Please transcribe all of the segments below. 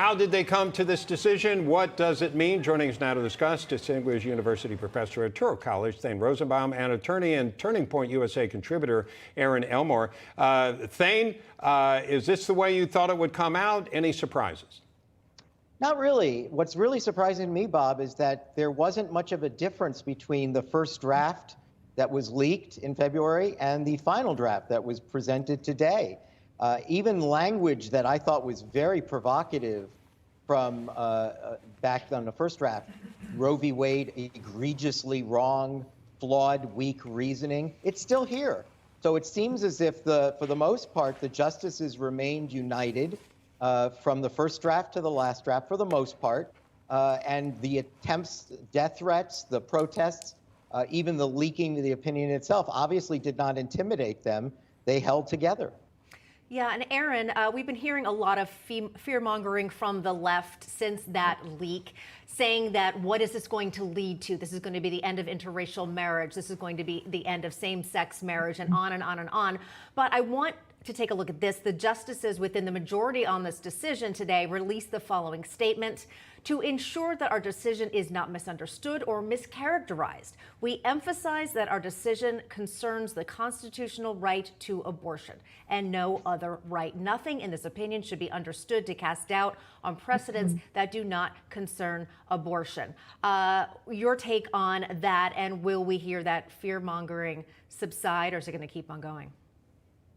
How did they come to this decision? What does it mean? Joining us now to discuss, distinguished university professor at Touro College, Thane Rosenbaum, and attorney and Turning Point USA contributor, Erin Elmore. Thane, is this the way you thought it would come out? Any surprises? Not really. What's really surprising to me, Bob, is that there wasn't much of a difference between the first draft that was leaked in February and the final draft that was presented today. Even language that I thought was very provocative from back on the first draft, Roe v. Wade, egregiously wrong, flawed, weak reasoning, it's still here. So it seems as if, for the most part, the justices remained united from the first draft to the last draft, for the most part, and the attempts, death threats, the protests, even the leaking of the opinion itself obviously did not intimidate them. They held together. Yeah, and Erin, we've been hearing a lot of fear-mongering from the left since that leak, saying that what is this going to lead to? This is going to be the end of interracial marriage. This is going to be the end of same-sex marriage, and on and on and on. But I want to take a look at this. The justices within the majority on this decision today released the following statement: to ensure that our decision is not misunderstood or mischaracterized, we emphasize that our decision concerns the constitutional right to abortion and no other right. Nothing in this opinion should be understood to cast doubt on precedents that do not concern abortion. Your take on that, and will we hear that fear-mongering subside, or is it going to keep on going?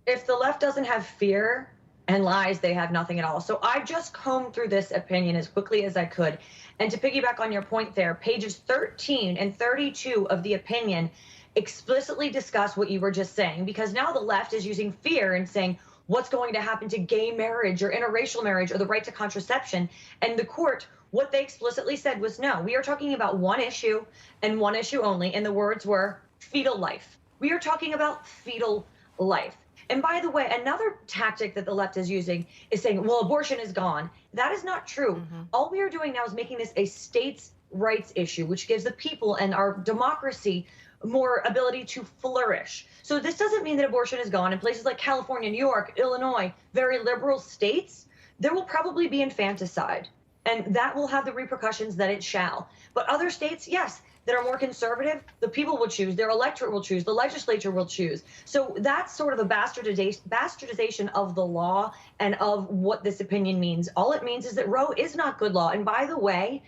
If the left doesn't have fear and lies, they have nothing at all. So I just combed through this opinion as quickly as I could. And to piggyback on your point there, pages 13 and 32 of the opinion explicitly discuss what you were just saying, because now the left is using fear and saying what's going to happen to gay marriage or interracial marriage or the right to contraception. And the court, what they explicitly said was, no, we are talking about one issue and one issue only. And the words were fetal life. We are talking about fetal life. And by the way, another tactic that the left is using is saying, well, abortion is gone. That is not true. All we are doing now is making this a states' rights issue, which gives the people and our democracy more ability to flourish. So this doesn't mean that abortion is gone. In places like California, New York, Illinois, very liberal states, there will probably be infanticide. And that will have the repercussions that it shall. But other states, yes, that are more conservative, the people will choose, their electorate will choose, the legislature will choose. So that's sort of a bastardization of the law and of what this opinion means. All it means is that Roe is not good law. And by the way,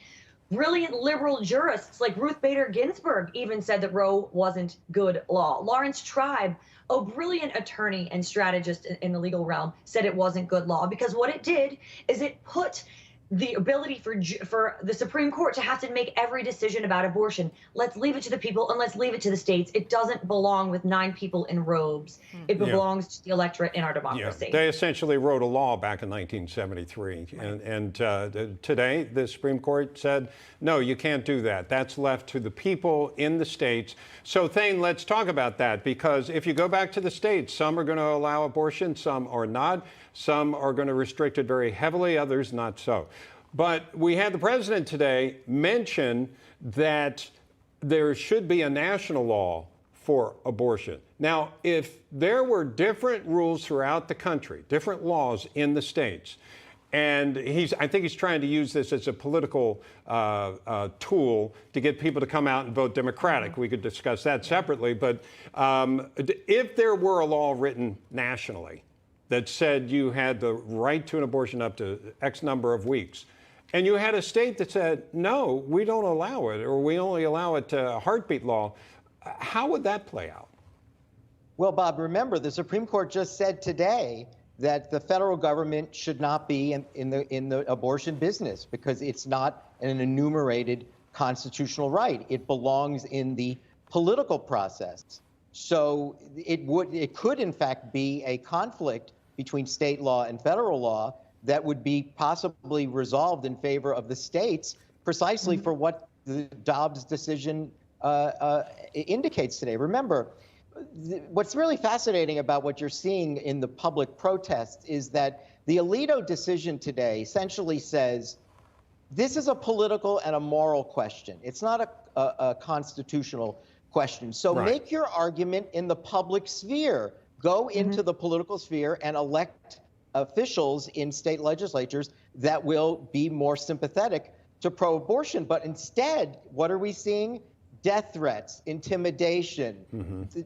brilliant liberal jurists like Ruth Bader Ginsburg even said that Roe wasn't good law. Lawrence Tribe, a brilliant attorney and strategist in the legal realm, said it wasn't good law, because what it did is it put the ability for the Supreme Court to have to make every decision about abortion. Let's leave it to the people and let's leave it to the states. It doesn't belong with 9 people in robes. It belongs to the electorate in our democracy. Yeah. They essentially wrote a law back in 1973. Right. And today, the Supreme Court said, no, you can't do that. That's left to the people in the states. So, Thane, let's talk about that, because if you go back to the states, some are going to allow abortion, some are not. Some are going to restrict it very heavily, others not so. But we had the president today mention that there should be a national law for abortion. Now, if there were different rules throughout the country, different laws in the states, and I think he's trying to use this as a political tool to get people to come out and vote Democratic. We could discuss that separately. But if there were a law written nationally that said you had the right to an abortion up to X number of weeks, and you had a state that said, no, we don't allow it, or we only allow it to heartbeat law, how would that play out? Well, Bob, remember, the Supreme Court just said today that the federal government should not be in the abortion business because it's not an enumerated constitutional right. It belongs in the political process. So it could, in fact, be a conflict between state law and federal law that would be possibly resolved in favor of the states, precisely for what the Dobbs decision indicates today. Remember, what's really fascinating about what you're seeing in the public protests is that the Alito decision today essentially says this is a political and a moral question. It's not a constitutional question. So make your argument in the public sphere. Go into the political sphere and elect officials in state legislatures that will be more sympathetic to pro-abortion. But instead, what are we seeing? Death threats, intimidation.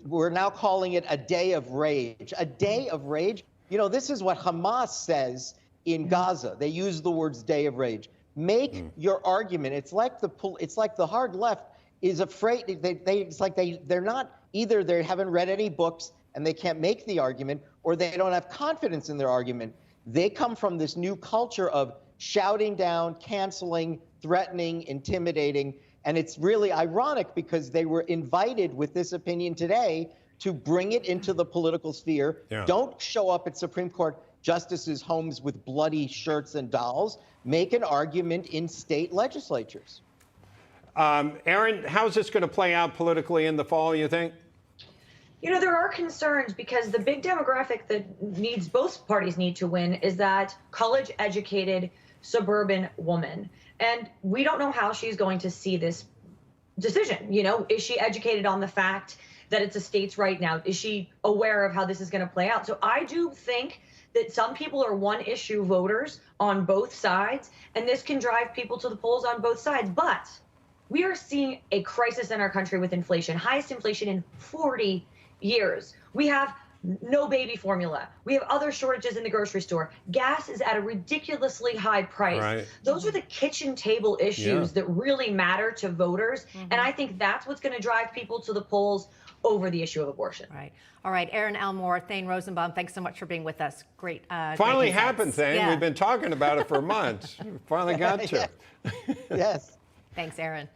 We're now calling it a day of rage. A day of rage? You know, this is what Hamas says in Gaza. They use the words day of rage. Make your argument. It's like the hard left is afraid. They're not, either they haven't read any books and they can't make the argument, or they don't have confidence in their argument. They come from this new culture of shouting down, canceling, threatening, intimidating. And it's really ironic because they were invited with this opinion today to bring it into the political sphere. Yeah. Don't show up at Supreme Court justices' homes with bloody shirts and dolls. Make an argument in state legislatures. Erin, how's this going to play out politically in the fall, you think? You know, there are concerns because the big demographic that both parties need to win is that college-educated suburban woman. And we don't know how she's going to see this decision. You know, is she educated on the fact that it's a state's right now? Is she aware of how this is going to play out? So I do think that some people are one-issue voters on both sides, and this can drive people to the polls on both sides. But we are seeing a crisis in our country with inflation, highest inflation in 40 years. We have no baby formula. We have other shortages in the grocery store. Gas is at a ridiculously high price. Right. Those are the kitchen table issues that really matter to voters. And I think that's what's going to drive people to the polls over the issue of abortion. Right. All right. Erin, Elmore, Thane, Rosenbaum, thanks so much for being with us. Great. Finally great happened, Thane. Yeah. We've been talking about it for months. Finally got to. Yes. Thanks, Erin.